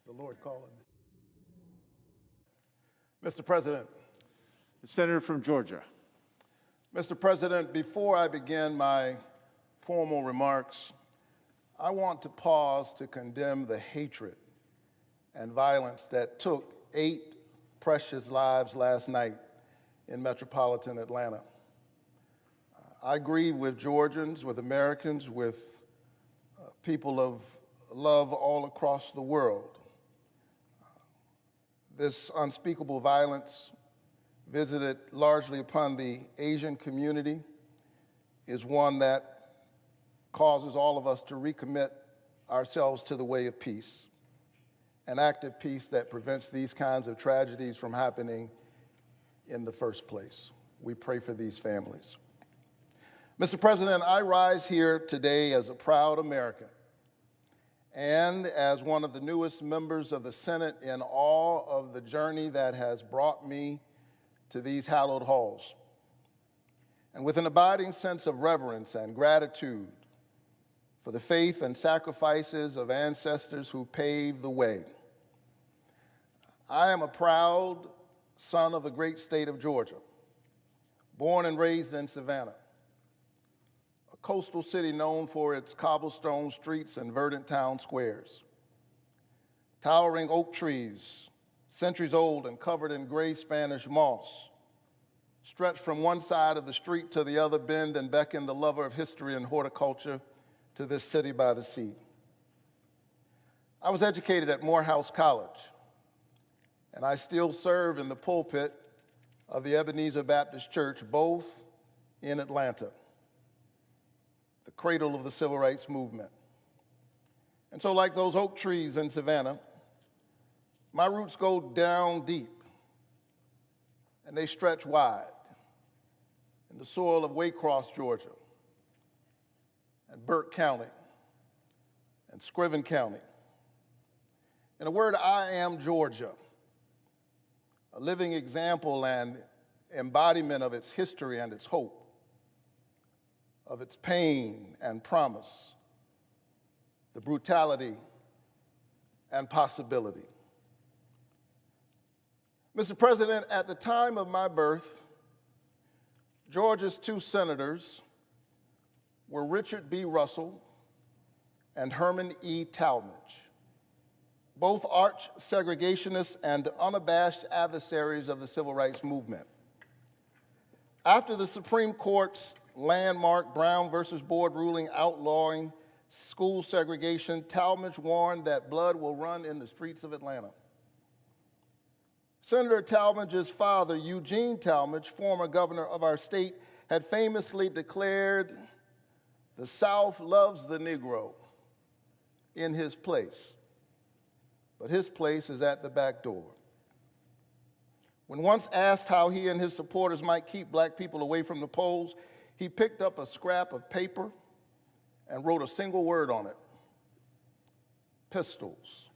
Is the Lord calling? Mr. President. The senator from Georgia. Mr. President, before I begin my formal remarks, I want to pause to condemn the hatred and violence that took 8 precious lives last night in metropolitan Atlanta. I grieve with Georgians, with Americans, with people of love all across the world. This unspeakable violence, visited largely upon the Asian community, is one that causes all of us to recommit ourselves to the way of peace, an act of peace that prevents these kinds of tragedies from happening in the first place. We pray for these families. Mr. President, I rise here today as a proud American and as one of the newest members of the Senate in awe of the journey that has brought me to these hallowed halls, and with an abiding sense of reverence and gratitude for the faith and sacrifices of ancestors who paved the way. I am a proud son of the great state of Georgia, born and raised in Savannah, a coastal city known for its cobblestone streets and verdant town squares. Towering oak trees, centuries old and covered in gray Spanish moss, stretch from one side of the street to the other, bend and beckon the lover of history and horticulture to this city by the sea. I was educated at Morehouse College, and I still serve in the pulpit of the Ebenezer Baptist Church, both in Atlanta, the cradle of the civil rights movement. And so, like those oak trees in Savannah, my roots go down deep, and they stretch wide in the soil of Waycross, Georgia, and Burke County, and Scriven County. In a word, I am Georgia, a living example and embodiment of its history and its hope, of its pain and promise, the brutality and possibility. Mr. President, at the time of my birth, Georgia's 2 senators were Richard B. Russell and Herman E. Talmadge, both arch segregationists and unabashed adversaries of the civil rights movement. After the Supreme Court's landmark Brown versus Board ruling outlawing school segregation, Talmadge warned that blood will run in the streets of Atlanta. Senator Talmadge's father, Eugene Talmadge, former governor of our state, had famously declared, "The South loves the Negro in his place, but his place is at the back door." When once asked how he and his supporters might keep black people away from the polls, he picked up a scrap of paper and wrote a single word on it: pistols.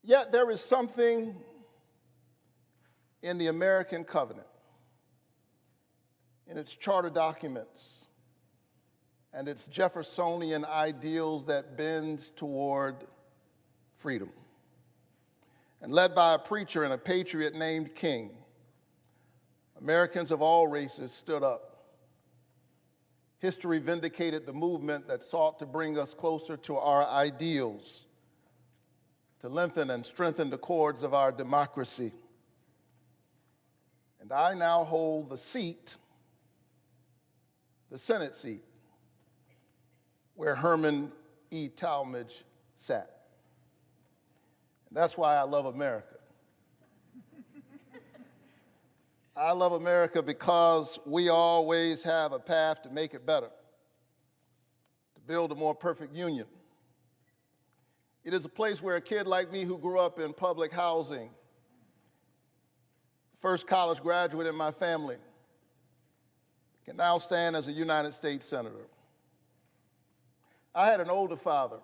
Yet there is something in the American covenant, in its charter documents, and its Jeffersonian ideals that bends toward freedom. And led by a preacher and a patriot named King, Americans of all races stood up. History vindicated the movement that sought to bring us closer to our ideals, to lengthen and strengthen the cords of our democracy. And I now hold the seat, the Senate seat, where Herman E. Talmadge sat. And that's why I love America. I love America because we always have a path to make it better, to build a more perfect union. It is a place where a kid like me who grew up in public housing, first college graduate in my family, can now stand as a United States Senator. I had an older father.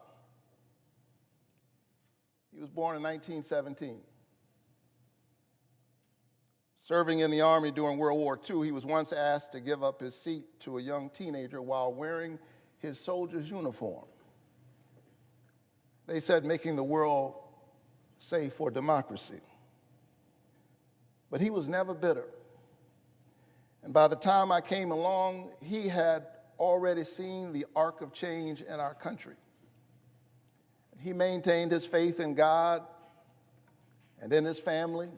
He was born in 1917. Serving in the Army during World War II, he was once asked to give up his seat to a young teenager while wearing his soldier's uniform. they said making the world safe for democracy. But he was never bitter. And by the time I came along, he had already seen the arc of change in our country. He maintained his faith in God and in his family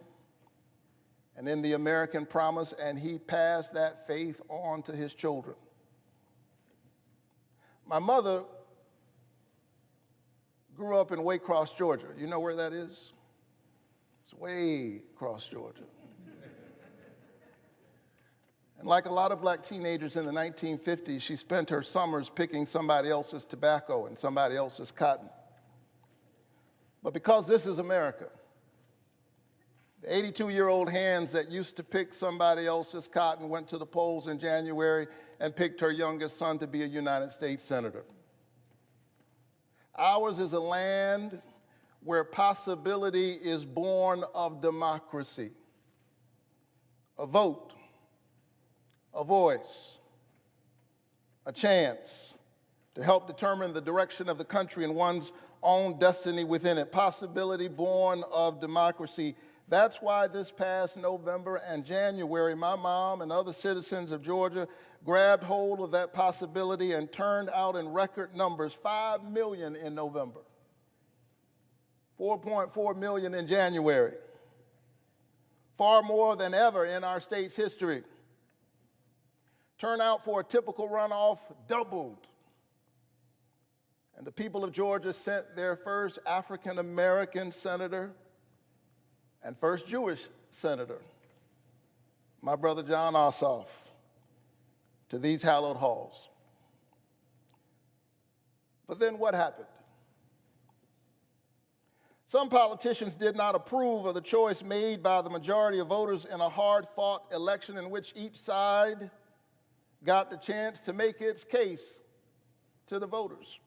and in the American promise, and he passed that faith on to his children. My mother grew up in Waycross, Georgia. You know where that is? It's way across Georgia. And like a lot of black teenagers in the 1950s, she spent her summers picking somebody else's tobacco and somebody else's cotton. But because this is America, the 82-year-old hands that used to pick somebody else's cotton went to the polls in January and picked her youngest son to be a United States Senator. Ours is a land where possibility is born of democracy, a vote, a voice, a chance to help determine the direction of the country and one's own destiny within it, possibility born of democracy. That's why this past November and January, my mom and other citizens of Georgia grabbed hold of that possibility and turned out in record numbers, 5 million in November, 4.4 million in January, far more than ever in our state's history. Turnout for a typical runoff doubled. And the people of Georgia sent their first African-American senator and first Jewish senator, my brother John Ossoff, to these hallowed halls. But then what happened? Some politicians did not approve of the choice made by the majority of voters in a hard-fought election in which each side got the chance to make its case to the voters.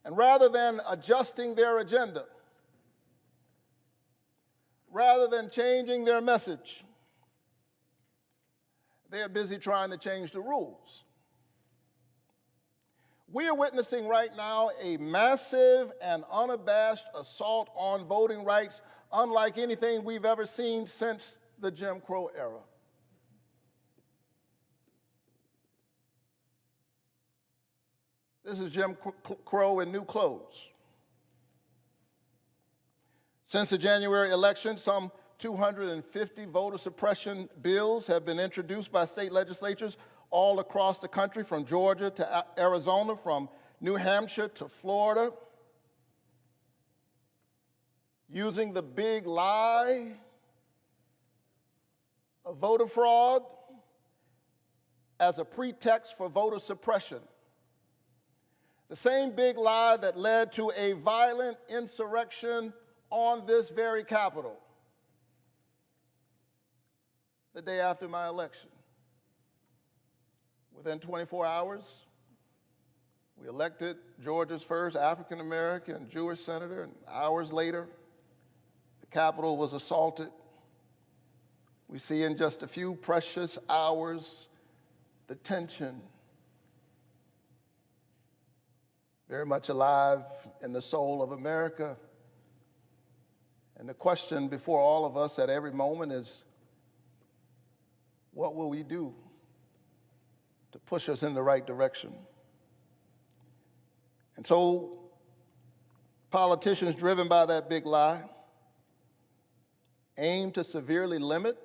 And rather than adjusting their agenda, rather than changing their message, they're busy trying to change the rules. We are witnessing right now a massive and unabashed assault on voting rights unlike anything we've ever seen since the Jim Crow era. This is Jim Crow in new clothes. Since the January election, some 250 voter suppression bills have been introduced by state legislatures all across the country, from Georgia to Arizona, from New Hampshire to Florida, using the big lie of voter fraud as a pretext for voter suppression. The same big lie that led to a violent insurrection on this very Capitol the day after my election. Within 24 hours, we elected Georgia's first African-American Jewish senator, and hours later, the Capitol was assaulted. We see in just a few precious hours the tension very much alive in the soul of America. And the question before all of us at every moment is, what will we do to push us in the right direction? And so, politicians driven by that big lie aim to severely limit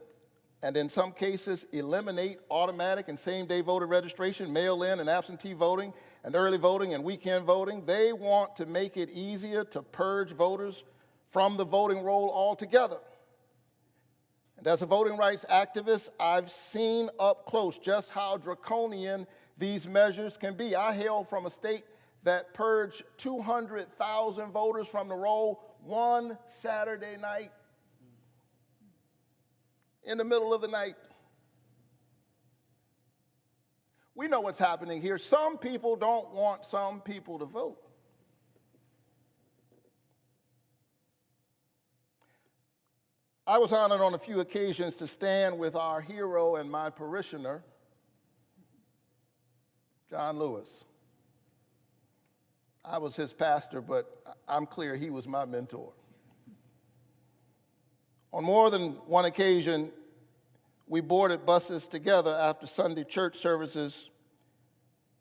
and in some cases eliminate automatic and same-day voter registration, mail-in and absentee voting, and early voting and weekend voting. They want to make it easier to purge voters from the voting roll altogether. And as a voting rights activist, I've seen up close just how draconian these measures can be. I hail from a state that purged 200,000 voters from the roll one Saturday night, in the middle of the night. We know what's happening here. Some people don't want some people to vote. I was honored on a few occasions to stand with our hero and my parishioner, John Lewis. I was his pastor, but I'm clear he was my mentor. On more than one occasion, we boarded buses together after Sunday church services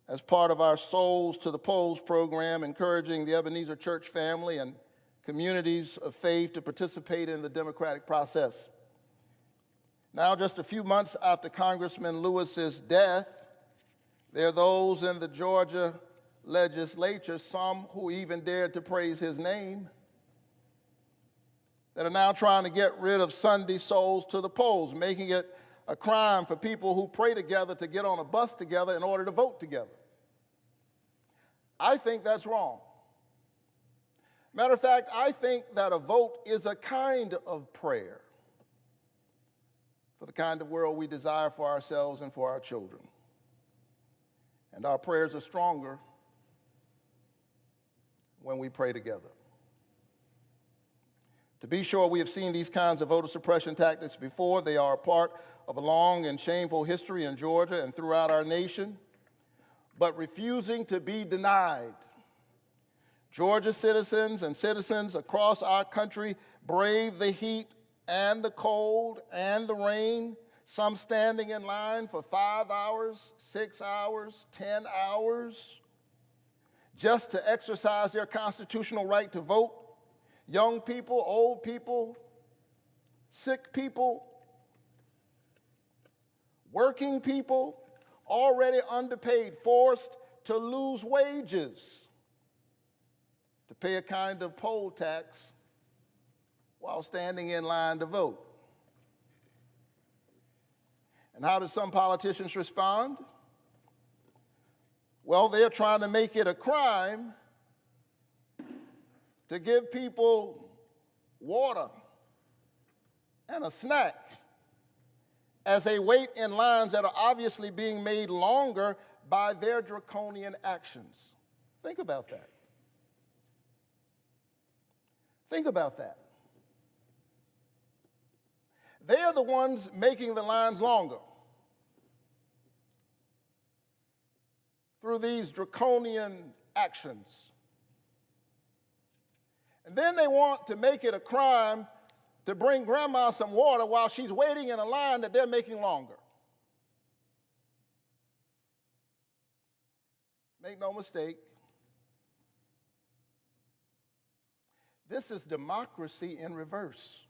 as part of our Souls to the Polls program, encouraging the Ebenezer Church family and communities of faith to participate in the democratic process. Now, just a few months after Congressman Lewis's death, there are those in the Georgia legislature, some who even dared to praise his name, that are now trying to get rid of Sunday Souls to the Polls, making it a crime for people who pray together to get on a bus together in order to vote together. I think that's wrong. Matter of fact, I think that a vote is a kind of prayer for the kind of world we desire for ourselves and for our children. And our prayers are stronger when we pray together. To be sure, we have seen these kinds of voter suppression tactics before. They are a part of a long and shameful history in Georgia and throughout our nation. But refusing to be denied, Georgia citizens and citizens across our country brave the heat and the cold and the rain, some standing in line for 5 hours, 6 hours, 10 hours, just to exercise their constitutional right to vote. Young people, old people, sick people, working people, already underpaid, forced to lose wages to pay a kind of poll tax while standing in line to vote. And how do some politicians respond? Well, they're trying to make it a crime to give people water and a snack as they wait in lines that are obviously being made longer by their draconian actions. Think about that. Think about that. They are the ones making the lines longer through these draconian actions. And then they want to make it a crime to bring grandma some water while she's waiting in a line that they're making longer. Make no mistake, this is democracy in reverse.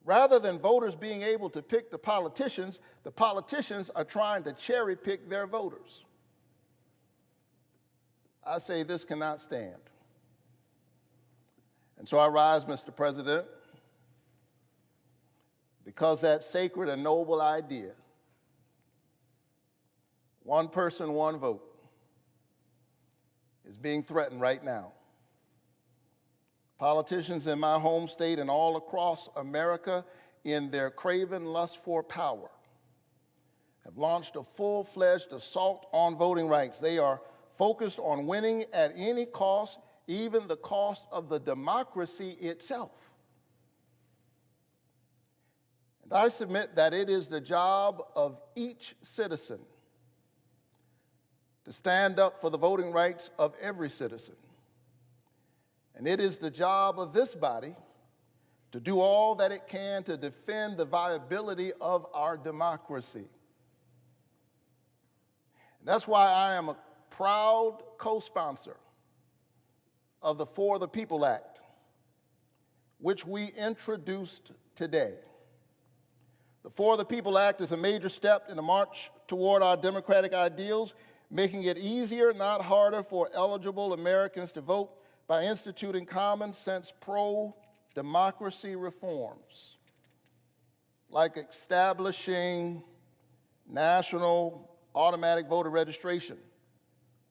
Rather than voters being able to pick the politicians are trying to cherry pick their voters. I say this cannot stand. And so I rise, Mr. President, because that sacred and noble idea, one person, one vote, is being threatened right now. Politicians in my home state and all across America, in their craven lust for power, have launched a full-fledged assault on voting rights. They are focused on winning at any cost, even the cost of the democracy itself. And I submit that it is the job of each citizen to stand up for the voting rights of every citizen. And it is the job of this body to do all that it can to defend the viability of our democracy. And that's why I am a proud co-sponsor of the For the People Act, which we introduced today. The For the People Act is a major step in the march toward our democratic ideals, making it easier, not harder, for eligible Americans to vote by instituting common sense pro-democracy reforms, like establishing national automatic voter registration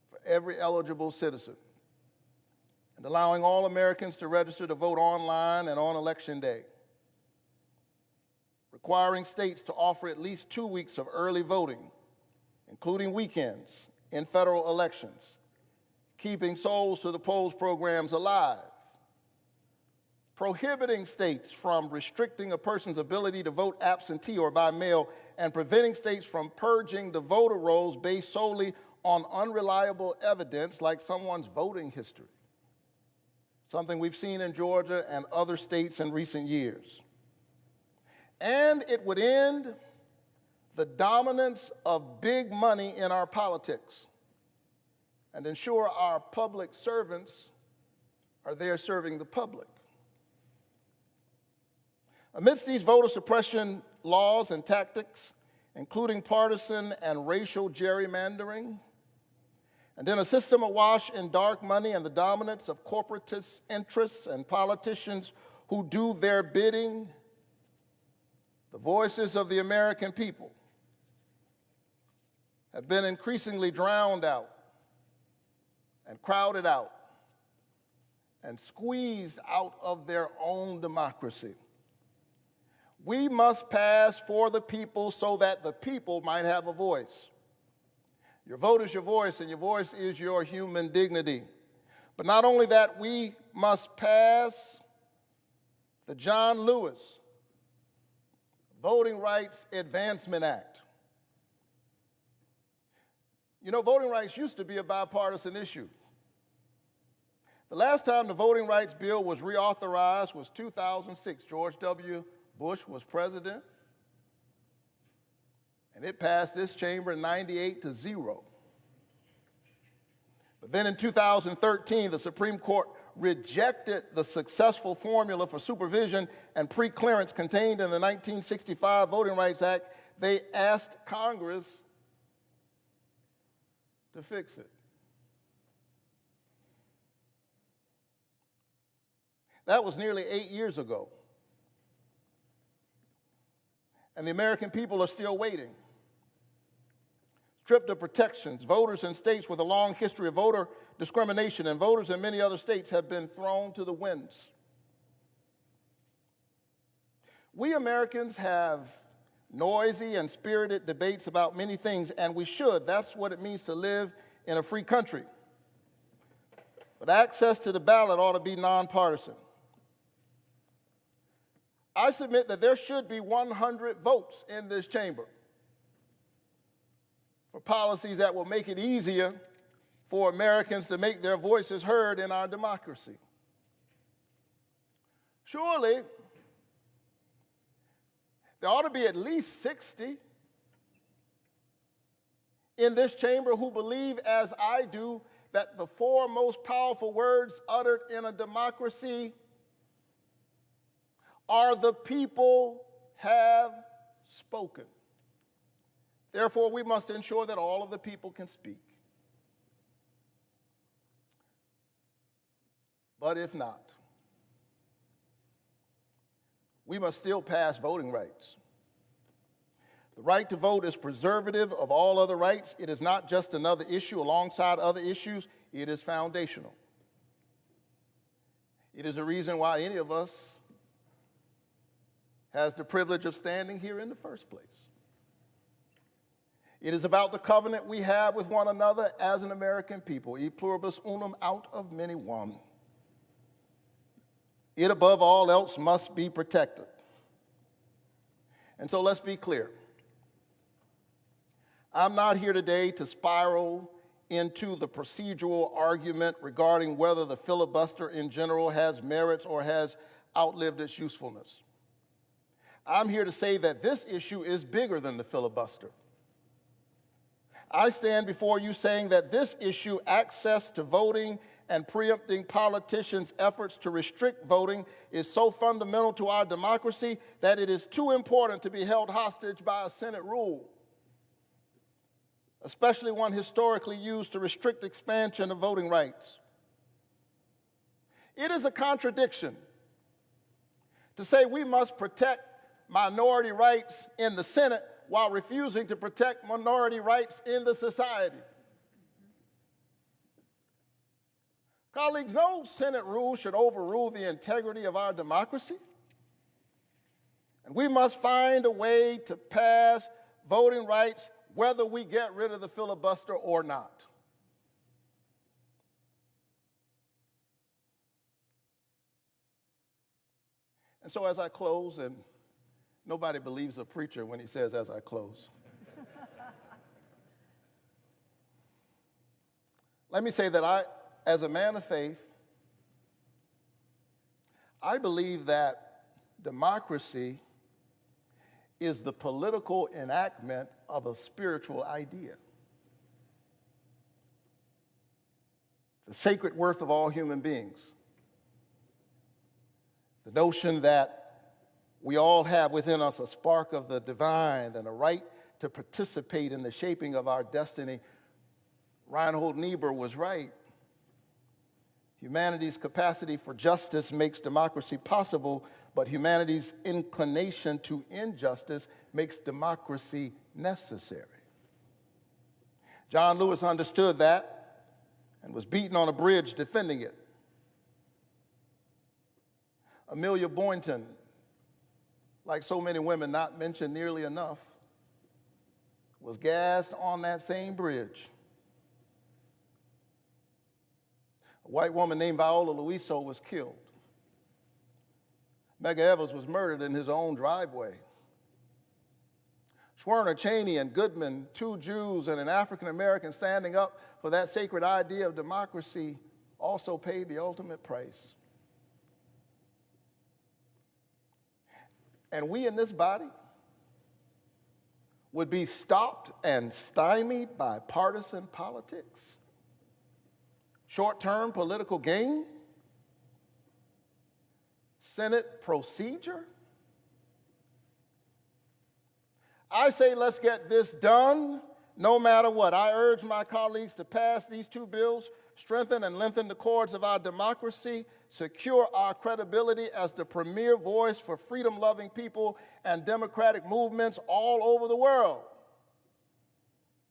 for every eligible citizen, and allowing all Americans to register to vote online and on Election Day, requiring states to offer at least 2 weeks of early voting, including weekends, in federal elections, keeping Souls to the Polls programs alive, prohibiting states from restricting a person's ability to vote absentee or by mail, and preventing states from purging the voter rolls based solely on unreliable evidence like someone's voting history, something we've seen in Georgia and other states in recent years. And it would end the dominance of big money in our politics and ensure our public servants are there serving the public. Amidst these voter suppression laws and tactics, including partisan and racial gerrymandering, and then a system awash in dark money and the dominance of corporatist interests and politicians who do their bidding, the voices of the American people have been increasingly drowned out and crowded out and squeezed out of their own democracy. We must pass for the people so that the people might have a voice. Your vote is your voice, and your voice is your human dignity. But not only that, we must pass the John Lewis Voting Rights Advancement Act. You know, voting rights used to be a bipartisan issue. The last time the voting rights bill was reauthorized was 2006. George W. Bush was president, and it passed this chamber 98-0. But then in 2013, the Supreme Court rejected the successful formula for supervision and pre-clearance contained in the 1965 Voting Rights Act. They asked Congress to fix it. That was nearly 8 years ago. And the American people are still waiting. Stripped of protections, voters in states with a long history of voter discrimination and voters in many other states have been thrown to the winds. We Americans have noisy and spirited debates about many things, and we should. That's what it means to live in a free country. But access to the ballot ought to be nonpartisan. I submit that there should be 100 votes in this chamber for policies that will make it easier for Americans to make their voices heard in our democracy. Surely, there ought to be at least 60 in this chamber who believe, as I do, that the four most powerful words uttered in a democracy are "the people have spoken." Therefore, we must ensure that all of the people can speak. But if not, we must still pass voting rights. The right to vote is preservative of all other rights. It is not just another issue alongside other issues. It is foundational. It is a reason why any of us has the privilege of standing here in the first place. It is about the covenant we have with one another as an American people, e pluribus unum, out of many one. It, above all else, must be protected. And so let's be clear. I'm not here today to spiral into the procedural argument regarding whether the filibuster in general has merits or has outlived its usefulness. I'm here to say that this issue is bigger than the filibuster. I stand before you saying that this issue, access to voting and preempting politicians' efforts to restrict voting, is so fundamental to our democracy that it is too important to be held hostage by a Senate rule, especially one historically used to restrict expansion of voting rights. It is a contradiction to say we must protect minority rights in the Senate while refusing to protect minority rights in the society. Colleagues, no Senate rule should overrule the integrity of our democracy. And we must find a way to pass voting rights whether we get rid of the filibuster or not. And so as I close, and nobody believes a preacher when he says, as I close. Let me say that as a man of faith, I believe that democracy is the political enactment of a spiritual idea. The sacred worth of all human beings. The notion that we all have within us a spark of the divine and a right to participate in the shaping of our destiny. Reinhold Niebuhr was right. Humanity's capacity for justice makes democracy possible, but humanity's inclination to injustice makes democracy necessary. John Lewis understood that and was beaten on a bridge defending it. Amelia Boynton, like so many women not mentioned nearly enough, was gassed on that same bridge. A white woman named Viola Luiso was killed. Medgar Evers was murdered in his own driveway. Schwerner, Cheney, and Goodman, two Jews and an African American standing up for that sacred idea of democracy, also paid the ultimate price. And we in this body would be stopped and stymied by partisan politics, short-term political gain, Senate procedure. I say let's get this done no matter what. I urge my colleagues to pass these two bills, strengthen and lengthen the cords of our democracy, secure our credibility as the premier voice for freedom-loving people and democratic movements all over the world,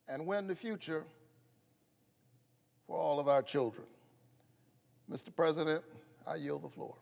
and win the future for all of our children. Mr. President, I yield the floor.